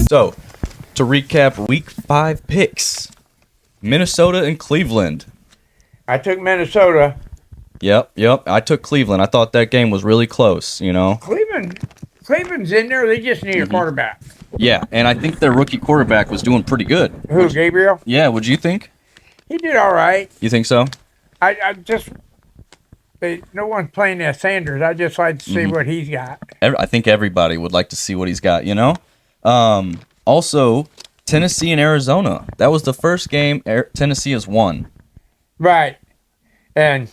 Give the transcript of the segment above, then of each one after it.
So, to recap Week 5 picks, Minnesota and Cleveland. I took Minnesota. Yep. I took Cleveland. I thought that game was really close, you know? Cleveland's in there. They just need a quarterback. Yeah, and I think their rookie quarterback was doing pretty good. Who, Gabriel? Yeah, what'd you think? He did all right. You think so? No one's playing that Sanders. I just like to see what he's got. I think everybody would like to see what he's got, you know? Also, Tennessee and Arizona. That was the first game Tennessee has won. Right. And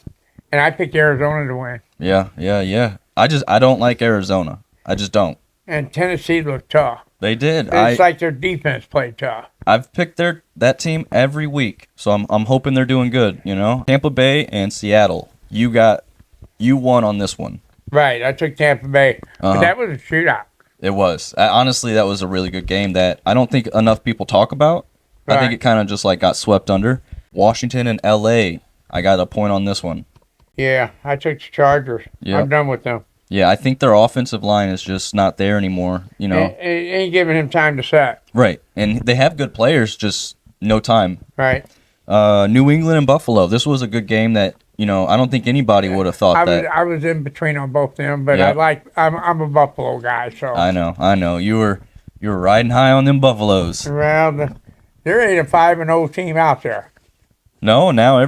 I picked Arizona to win. Yeah. I don't like Arizona. I just don't. And Tennessee looked tough. They did. It's like their defense played tough. I've picked that team every week, so I'm hoping they're doing good, you know? Tampa Bay and Seattle. You won on this one. Right. I took Tampa Bay. But that was a shootout. It was. Honestly, that was a really good game that I don't think enough people talk about. Right. I think it kind of just got swept under. Washington and LA. I got a point on this one. Yeah, I took the Chargers. Yep. I'm done with them. Yeah, I think their offensive line is just not there anymore, you know. It ain't giving him time to set. Right. And they have good players, just no time. Right. New England and Buffalo. This was a good game that, you know, I don't think anybody would have thought that. I was in between on both of them, but yep. I'm a Buffalo guy, so. I know. You were riding high on them Buffaloes. Well, there ain't a 5-0 team out there. No, now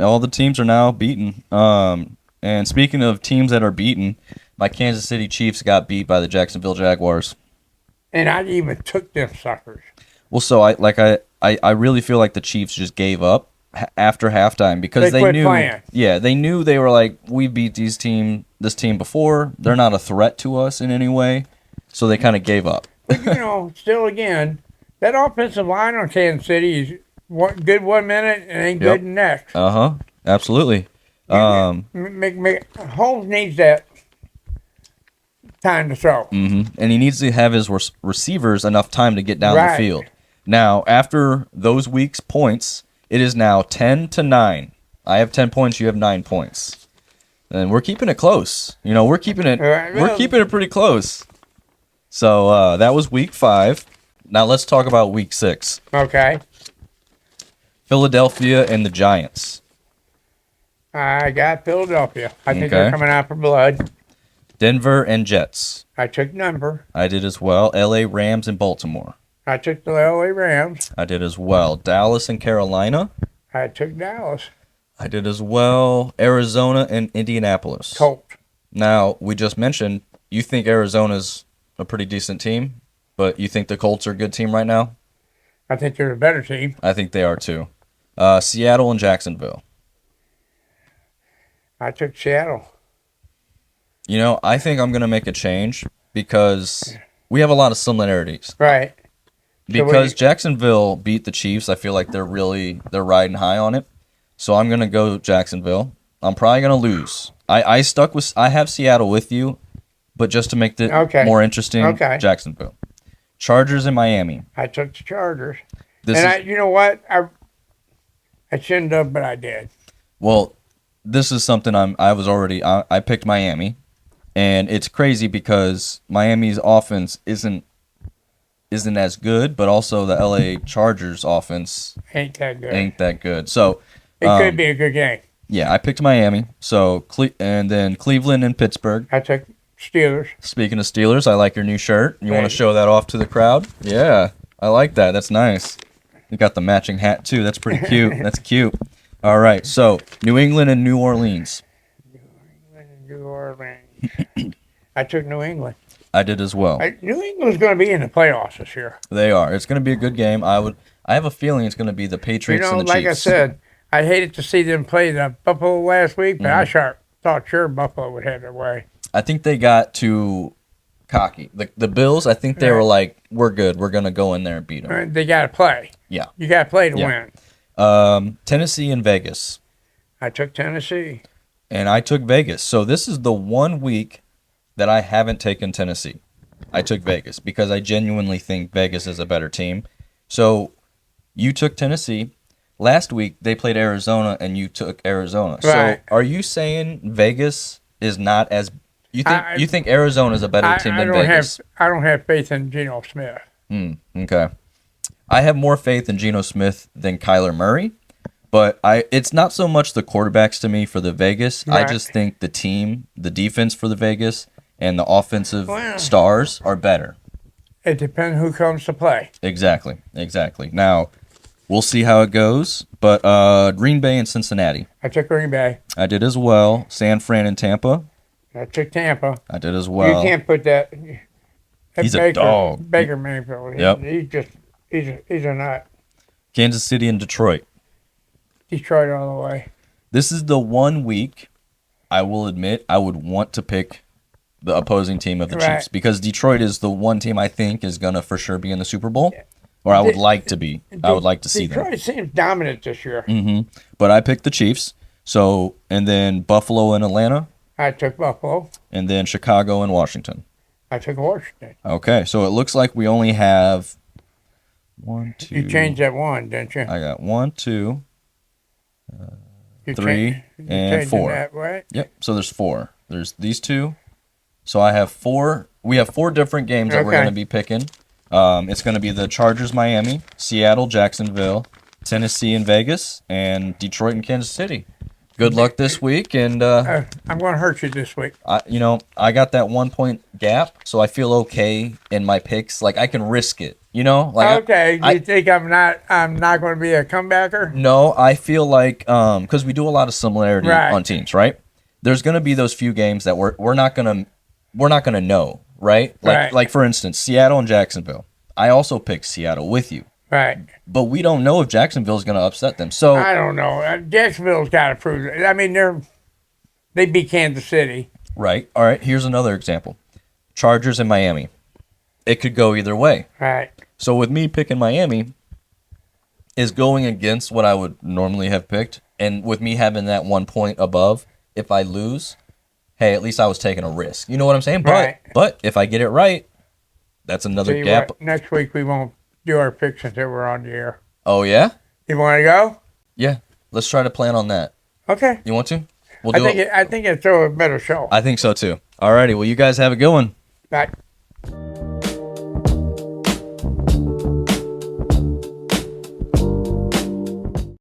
all the teams are now beaten. And speaking of teams that are beaten, my Kansas City Chiefs got beat by the Jacksonville Jaguars. And I even took them suckers. Well, so I really feel like the Chiefs just gave up after halftime because they knew playing. Yeah, they knew they were like, we beat this team before. They're not a threat to us in any way. So they kind of gave up. But, still again, that offensive line on Kansas City is good 1 minute and ain't good the next. Absolutely. Holmes needs that time to throw. And he needs to have his receivers enough time to get down the field. Now, after those weeks' points, it is now 10-9. I have 10 points. You have 9 points, and we're keeping it close. You know, we're keeping it pretty close. So that was week 5. Now let's talk about week 6. Okay. Philadelphia and the Giants. I got Philadelphia. I think they're coming out for blood. Denver and Jets. I took Denver. I did as well. LA Rams and Baltimore. I took the LA Rams. I did as well. Dallas and Carolina. I took Dallas. I did as well. Arizona and Indianapolis. Colts. Now, we just mentioned you think Arizona's a pretty decent team, but you think the Colts are a good team right now? I think they're a better team. I think they are too. Seattle and Jacksonville. I took Seattle. You know, I think I'm going to make a change because we have a lot of similarities. Right. Because Jacksonville beat the Chiefs, I feel like they're riding high on it. So I'm going to go Jacksonville. I'm probably going to lose. I have Seattle with you, but just to make it more interesting, Jacksonville. Chargers and Miami. I took the Chargers. You know what? I shouldn't have, but I did. Well, this is something I picked Miami, and it's crazy because Miami's offense isn't as good, but also the LA Chargers offense ain't that good. So it could be a good game. Yeah, I picked Miami. So and then Cleveland and Pittsburgh. I took Steelers. Speaking of Steelers, I like your new shirt. You want to show that off to the crowd? Yeah, I like that. That's nice. You got the matching hat too. That's pretty cute. That's cute. All right, so New England and New Orleans. New Orleans. I took New England. I did as well. New England's going to be in the playoffs this year. They are. It's going to be a good game. I have a feeling it's going to be the Patriots and the Chiefs. Like I said, I hated to see them play the Buffalo last week, but I thought Buffalo would have their way. I think they got too cocky. The Bills, I think they were like, we're good. We're going to go in there and beat them. They got to play. Yeah. You got to play to win. Tennessee and Vegas. I took Tennessee. And I took Vegas. So this is the 1 week that I haven't taken Tennessee. I took Vegas because I genuinely think Vegas is a better team. So you took Tennessee. Last week they played Arizona and you took Arizona. Right. So are you saying Vegas is not as you think Arizona is a better team than Vegas? I don't have faith in Geno Smith. Okay. I have more faith in Geno Smith than Kyler Murray, but it's not so much the quarterbacks to me for the Vegas. I Right. just think the team, the defense for the Vegas, and the offensive Well. stars are better. It depends who comes to play. Exactly. Now, we'll see how it goes, but Green Bay and Cincinnati. I took Green Bay. I did as well. San Fran and Tampa. I took Tampa. I did as well. You can't put that. He's a dog. Baker Mayfield. Yep. He's a nut. Kansas City and Detroit. Detroit all the way. This is the one week I will admit I would want to pick the opposing team of the Right. Chiefs because Detroit is the one team I think is going to for sure be in the Super Bowl, or I would like to be. I would like to see them. Detroit seems dominant this year. But I picked the Chiefs. So, and then Buffalo and Atlanta, I took Buffalo. and then Chicago and Washington. I took Washington. Okay, so it looks like we only have 1, 2. You changed that one, didn't you? I got 1, 2, You 3, you and changed 4. That, right? Yep. So there's 4. There's these 2. So I have 4. We have 4 different games that we're Okay. going to be picking. It's going to be the Chargers, Miami, Seattle, Jacksonville, Tennessee, and Vegas, and Detroit and Kansas City. Good luck this week, and I'm going to hurt you this week. I got that 1 point gap, so I feel okay in my picks. Like I can risk it, Like Okay. You think I'm not going to be a comebacker? No, I feel like because we do a lot of similarity Right. on teams, right? There's going to be those few games that we're not gonna know, right? Right. Like for instance, Seattle and Jacksonville. I also picked Seattle with you, Right. but we don't know if Jacksonville is going to upset them. So I don't know. Jacksonville's got to prove it. I mean, they beat Kansas City. right, all right. Here's another example: Chargers and Miami. It could go either way. Right. So with me picking Miami is going against what I would normally have picked, and with me having that 1 point above, if I lose, hey, at least I was taking a risk. You know what I'm saying? Right. But if I get it right, that's another Tell you gap. what, next week we won't do our picks until we're on the air. Oh yeah, You want to go? yeah. Let's try to plan on that. Okay. You want to? We'll do it. I think it's a better show. I think so too. Alrighty. Well, you guys have a good one. Bye.